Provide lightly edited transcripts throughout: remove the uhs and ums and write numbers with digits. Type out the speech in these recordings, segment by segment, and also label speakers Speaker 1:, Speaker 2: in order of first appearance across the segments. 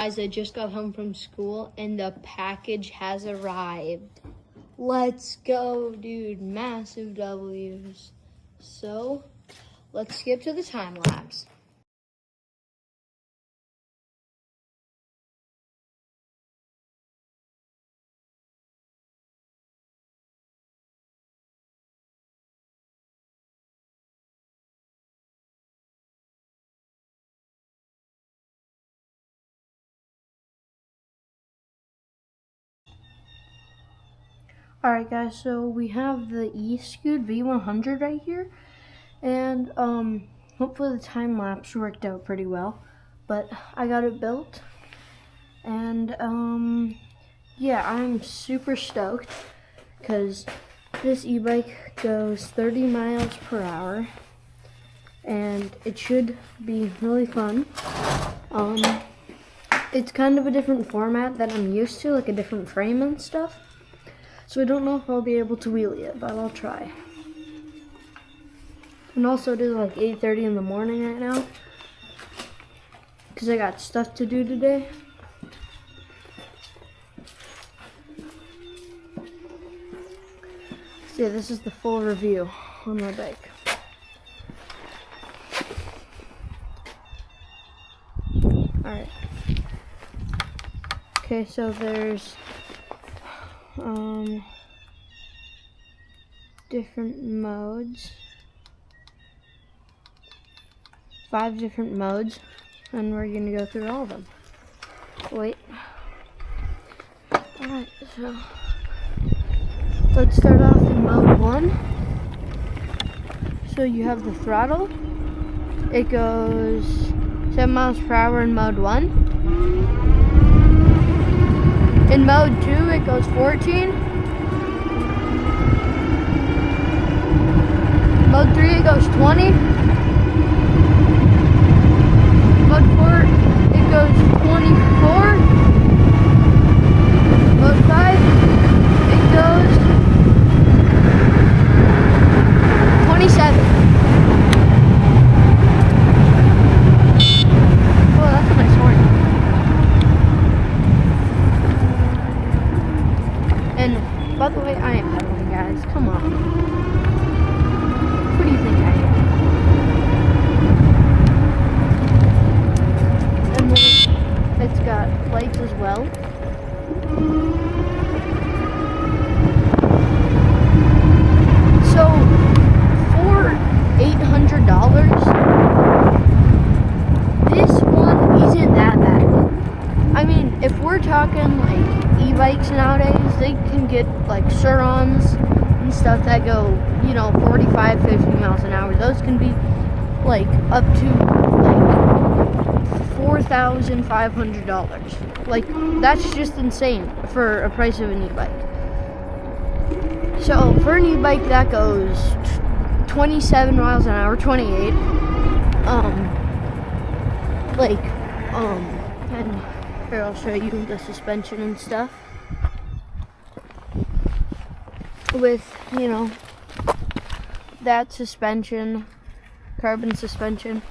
Speaker 1: Guys, I just got home from school and the package has arrived. Let's go, dude. Massive W's. So, let's skip to the time lapse. Alright guys, so we have the e-Scoot V100 right here, and hopefully the time lapse worked out pretty well, but I got it built, and yeah, I'm super stoked because this e-bike goes 30 miles per hour, and it should be really fun. It's kind of a different format that I'm used to, like a different frame and stuff. So I don't know if I'll be able to wheelie it, but I'll try. And also it is like 8:30 in the morning right now, because I got stuff to do today. So yeah, this is the full review on my bike. Alright. Okay, so there's different modes, 5 different modes, and we're gonna go through all of them. Wait. Alright, so let's start off in mode 1. So you have the throttle. It goes 7 miles per hour in mode 1. In mode 2, it goes 14. Mode 3, it goes 20. Mode 4, it goes 24. Mode 5, it goes 27. Oh, that's a nice horn. And by the way, I am pedaling, guys. Come on. What do you think I am? And then it's got lights as well. So for $800, this one isn't that bad. I mean, if we're talking like e-bikes nowadays, they can get like Surons and stuff that go, you know, 45, 50 miles an hour. Those can be like up to like $4,500. Like, that's just insane for a price of an e-bike. So for an e-bike that goes 27 miles an hour, 28, and here I'll show you the suspension and stuff. With, you know, that suspension, carbon suspension,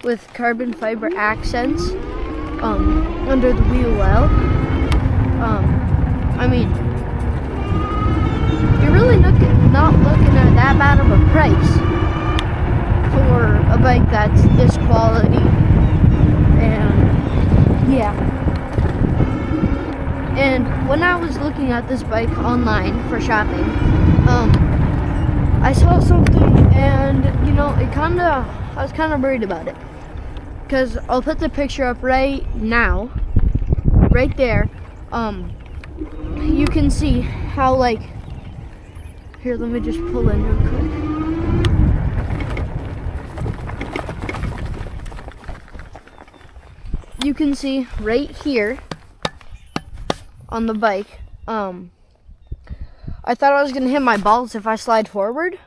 Speaker 1: with carbon fiber accents under the wheel well. I mean, you're really not looking at that bad of a price for a bike that's this quality. And yeah. And when I was looking at this bike online for shopping, I saw something, and you know, I was kind of worried about it, because I'll put the picture up right now, right there. You can see how, like, here, let me just pull in real quick. You can see right here on the bike, I thought I was gonna hit my balls if I slide forward,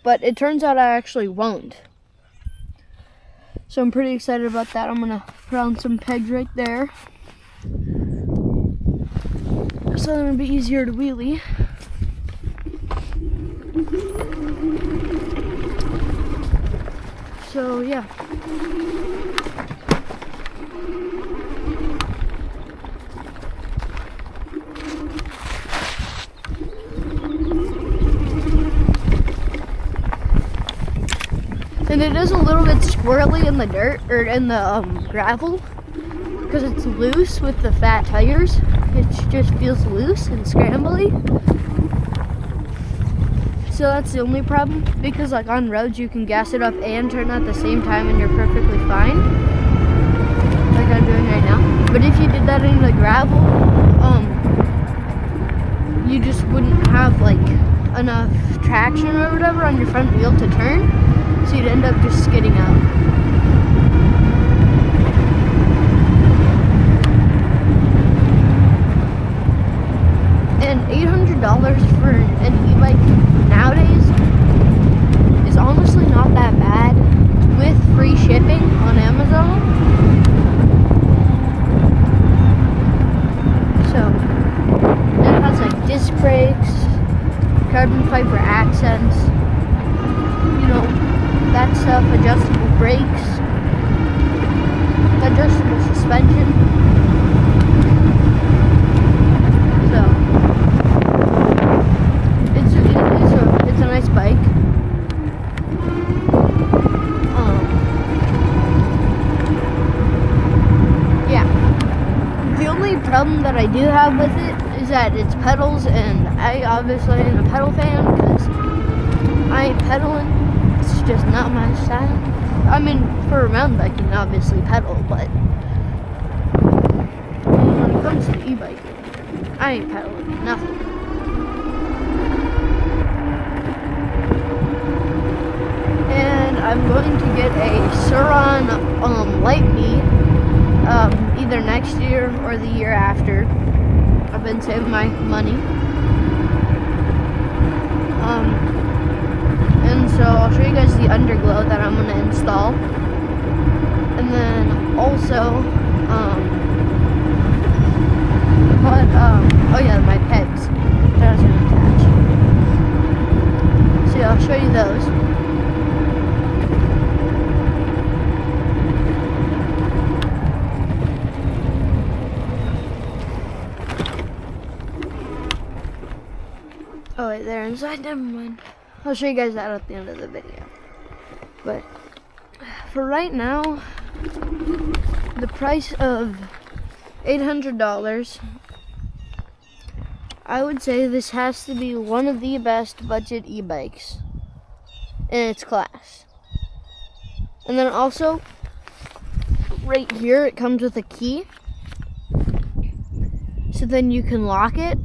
Speaker 1: but it turns out I actually won't. So I'm pretty excited about that. I'm gonna put on some pegs right there, so it'll be easier to wheelie. So yeah. And it is a little bit squirrely in the dirt, or in the gravel, because it's loose with the fat tires. It just feels loose and scrambly. So that's the only problem, because like on roads you can gas it up and turn at the same time and you're perfectly fine, like I'm doing right now. But if you did that in the gravel, you just wouldn't have like enough traction or whatever on your front wheel to turn, so you'd end up just skidding out. And $800 for an e-bike nowadays is honestly not that bad with free shipping on Amazon. So, and it has like disc brakes, carbon fiber accents, you know, that stuff, adjustable brakes, adjustable suspension. It's a nice bike. Yeah. The only problem that I do have with it is that it's pedals, and I obviously am a pedal fan because I ain't pedaling. It's just not my style. I mean, for mountain biking, obviously pedal, but when it comes to e-bike, I ain't pedaling nothing. And I'm going to get a Suron Light B either next year or the year after. I've been saving my money. And so I'll show you guys the underglow that I'm going to install. And then also, oh yeah, my pegs that I was going to attach. So yeah, I'll show you those. Oh wait, they're inside, never mind. I'll show you guys that at the end of the video. But for right now, the price of $800, I would say this has to be one of the best budget e-bikes in its class. And then also, right here, it comes with a key. So then you can lock it.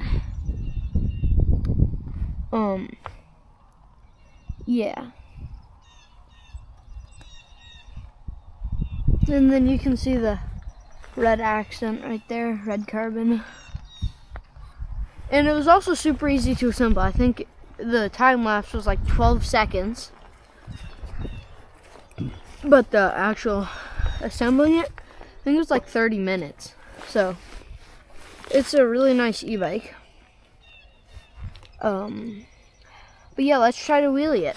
Speaker 1: Yeah. And then you can see the red accent right there, red carbon. And it was also super easy to assemble. I think the time lapse was like 12 seconds. But the actual assembling it, I think it was like 30 minutes. So, it's a really nice e-bike. But yeah, let's try to wheelie it.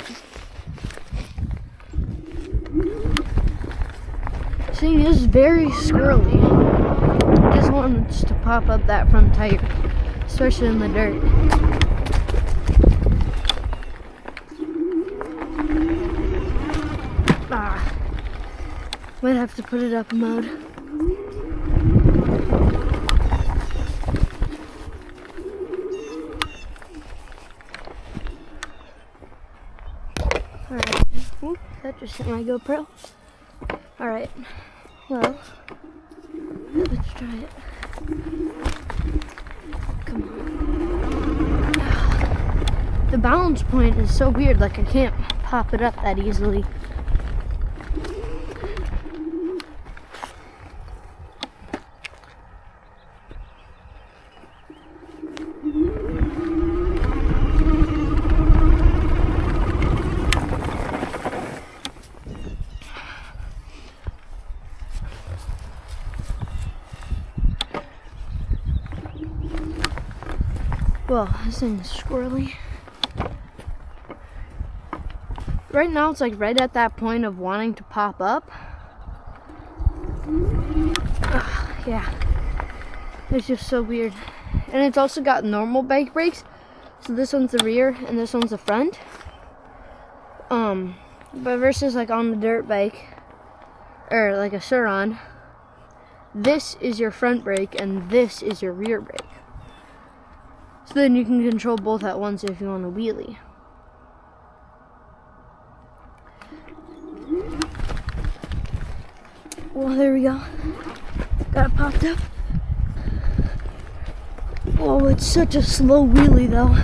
Speaker 1: Seeing is very squirrely. Just wants to pop up that front tire, especially in the dirt. Might have to put it up mode. Alright. Ooh, that just hit my GoPro. Alright. Well, let's try it. Come on. The balance point is so weird, like I can't pop it up that easily. Well, this thing is squirrely. Right now it's like right at that point of wanting to pop up. Yeah, it's just so weird. And it's also got normal bike brakes. So this one's the rear and this one's the front. But versus like on the dirt bike, or like a Sur-Ron, this is your front brake and this is your rear brake. So then you can control both at once if you want to wheelie. Well, there we go. Got it popped up. Oh, it's such a slow wheelie though.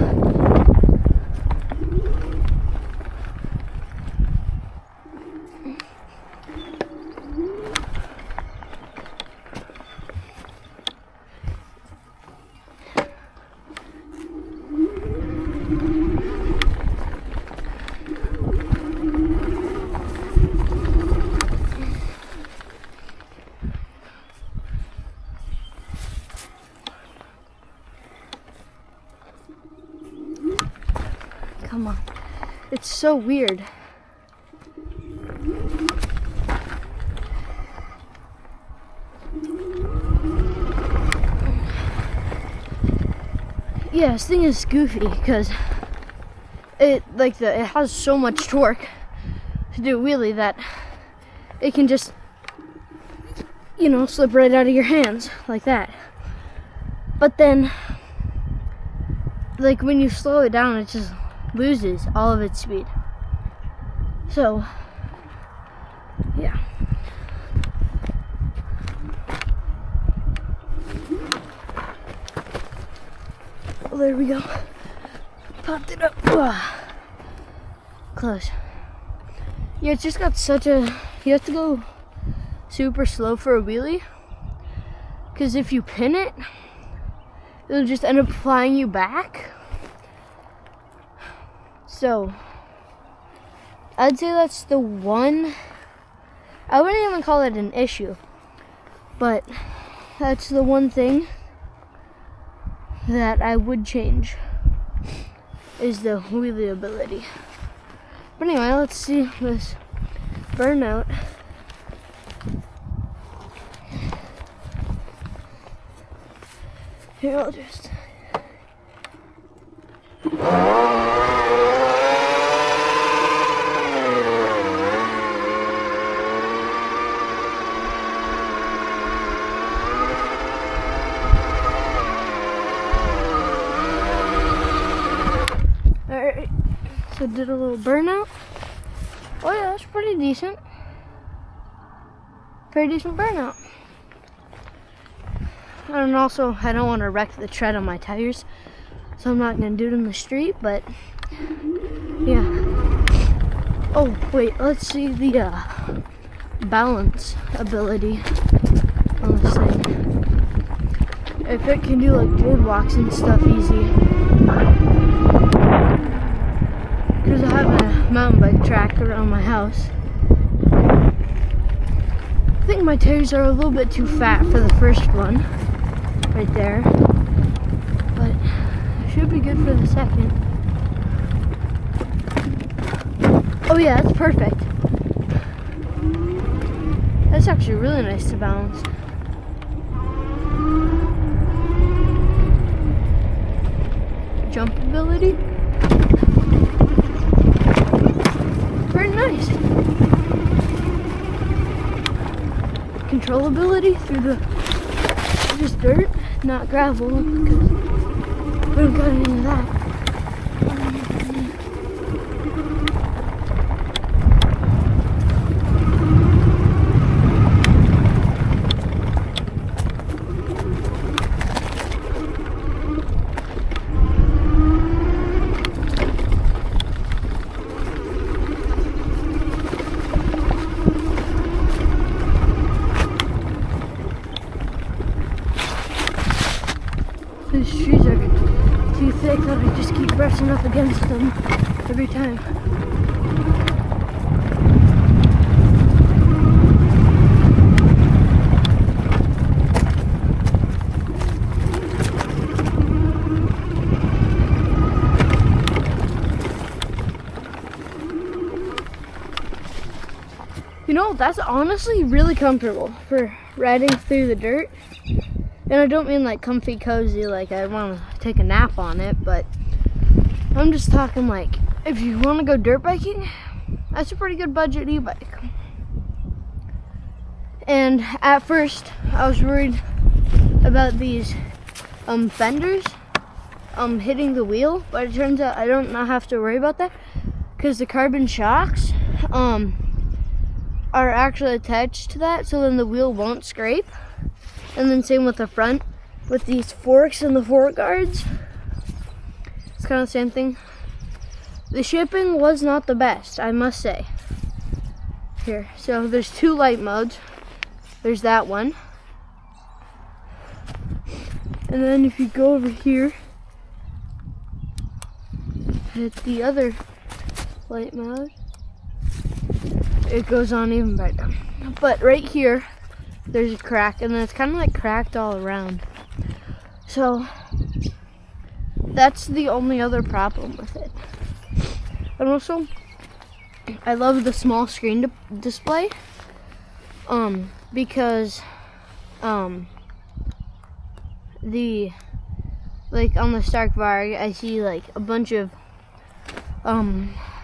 Speaker 1: Come on. It's so weird. Yeah, this thing is goofy because it has so much torque to do a wheelie that it can just, you know, slip right out of your hands like that. But then, like when you slow it down, it just loses all of its speed. So, yeah. Well, there we go. Popped it up. Ugh. Close. Yeah, it's just got such a... You have to go super slow for a wheelie. Because if you pin it, it'll just end up flying you back. So, I'd say that's the one... I wouldn't even call it an issue. But that's the one thing that I would change, is the wheelie ability. But anyway, let's see this burnout. Here, I'll just... Alright, so did a little burnout. Oh yeah, that's pretty decent. Pretty decent burnout. And also, I don't want to wreck the tread on my tires, so I'm not going to do it in the street, but yeah. Oh, wait, let's see the balance ability on this thing. If it can do like boardwalks and stuff easy. Because I have a mountain bike track around my house. I think my tires are a little bit too fat for the first one, right there. But it should be good for the second. Oh yeah, that's perfect. That's actually really nice to balance. Jump ability. Very nice. Controllability through the just dirt, not gravel, because we don't got any of that. These trees are too thick that I just keep brushing up against them every time. You know, that's honestly really comfortable for riding through the dirt. And I don't mean like comfy cozy, like I want to take a nap on it, but I'm just talking like if you want to go dirt biking That's a pretty good budget e-bike. And at first, I was worried about these fenders hitting the wheel, but it turns out I don't not have to worry about that because the carbon shocks are actually attached to that, so then the wheel won't scrape. And then same with the front, with these forks and the fork guards. It's kind of the same thing. The shipping was not the best, I must say. Here, so there's 2 light modes. There's that one. And then if you go over here, hit the other light mode, it goes on even better. But right here, there's a crack, and then it's kind of like cracked all around. So that's the only other problem with it. And also, I love the small screen display, because like on the Stark bar, I see like a bunch of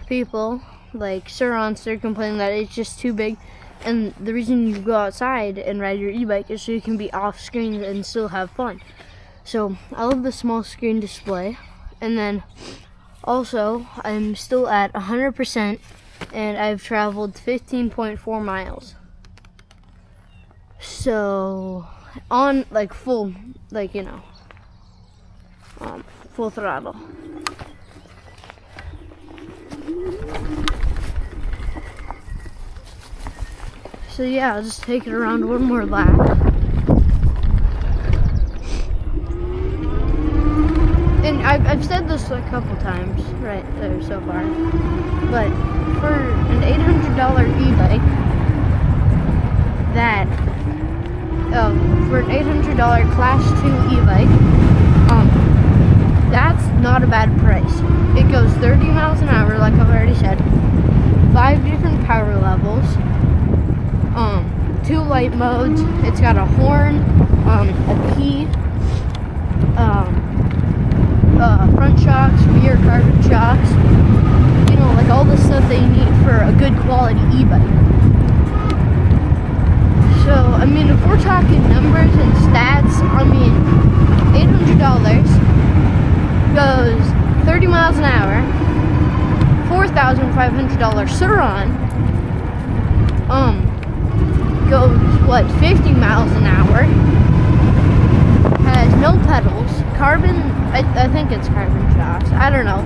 Speaker 1: people like Sir Onster complaining that it's just too big, and the reason you go outside and ride your e-bike is so you can be off screen and still have fun. So I love the small screen display. And then also I'm still at 100% and I've traveled 15.4 miles. So on like full, like, you know, full throttle. So yeah, I'll just take it around one more lap. And I've said this a couple times right there so far, but for an $800 e-bike, for an $800 Class 2 e-bike, that's not a bad price. It goes 30 miles an hour, like I've already said, 5 different power levels, 2 light modes, it's got a horn, a key, front shocks, rear carbon shocks, you know, like all the stuff that you need for a good quality e-bike. So, I mean, if we're talking numbers and stats, I mean, $800 goes 30 miles an hour, $4,500 Suron, goes, what, 50 miles an hour, has no pedals, carbon, I think it's carbon shocks, I don't know,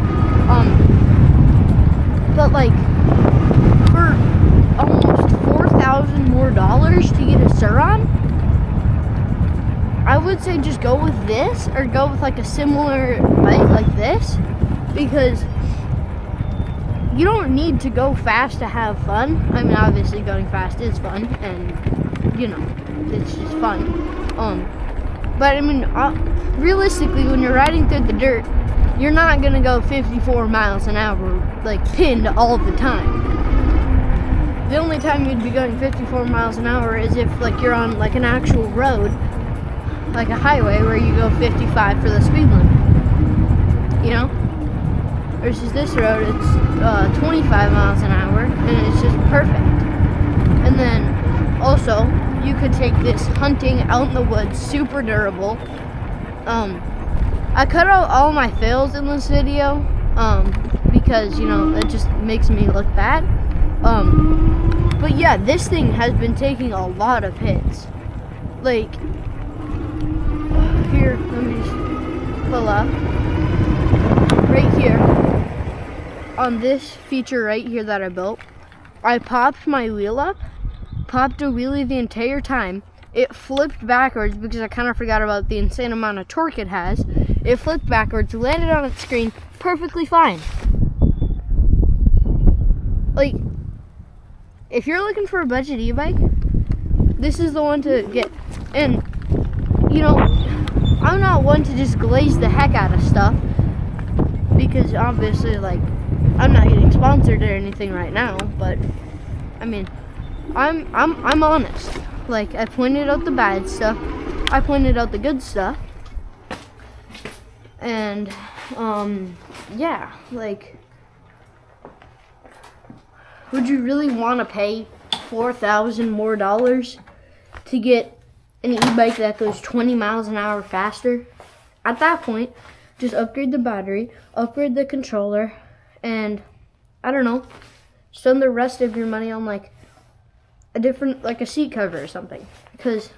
Speaker 1: but like, for almost $4,000 more to get a Suron, I would say just go with this, or go with like a similar bike like this, because you don't need to go fast to have fun. I mean, obviously going fast is fun, and you know, it's just fun. But I mean, realistically, when you're riding through the dirt, you're not gonna go 54 miles an hour, like pinned all the time. The only time you'd be going 54 miles an hour is if like you're on like an actual road, like a highway where you go 55 for the speed limit, you know? Versus this road, it's 25 miles an hour, and it's just perfect. And then also, you could take this hunting out in the woods, super durable. I cut out all my fails in this video, because, you know, it just makes me look bad. But yeah, this thing has been taking a lot of hits. Like, here, let me just pull up. Right here, on this feature right here that I built, I popped my wheel up, popped a wheelie the entire time. It flipped backwards because I kind of forgot about the insane amount of torque it has. It flipped backwards, landed on its screen, perfectly fine. Like, if you're looking for a budget e-bike, this is the one to get. And, you know, I'm not one to just glaze the heck out of stuff, because obviously, like, I'm not getting sponsored or anything right now, but I mean, I'm honest. Like, I pointed out the bad stuff, I pointed out the good stuff, and yeah, like, would you really want to pay $4,000 more to get an e-bike that goes 20 miles an hour faster? At that point, just upgrade the battery, upgrade the controller, and I don't know, spend the rest of your money on like a seat cover or something. Because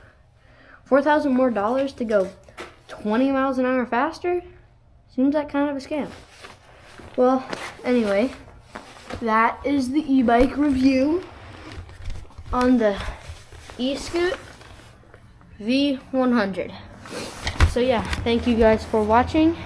Speaker 1: $4,000 more to go 20 miles an hour faster seems like kind of a scam. Well, anyway, that is the e-bike review on the e-scoot V100. So yeah, thank you guys for watching.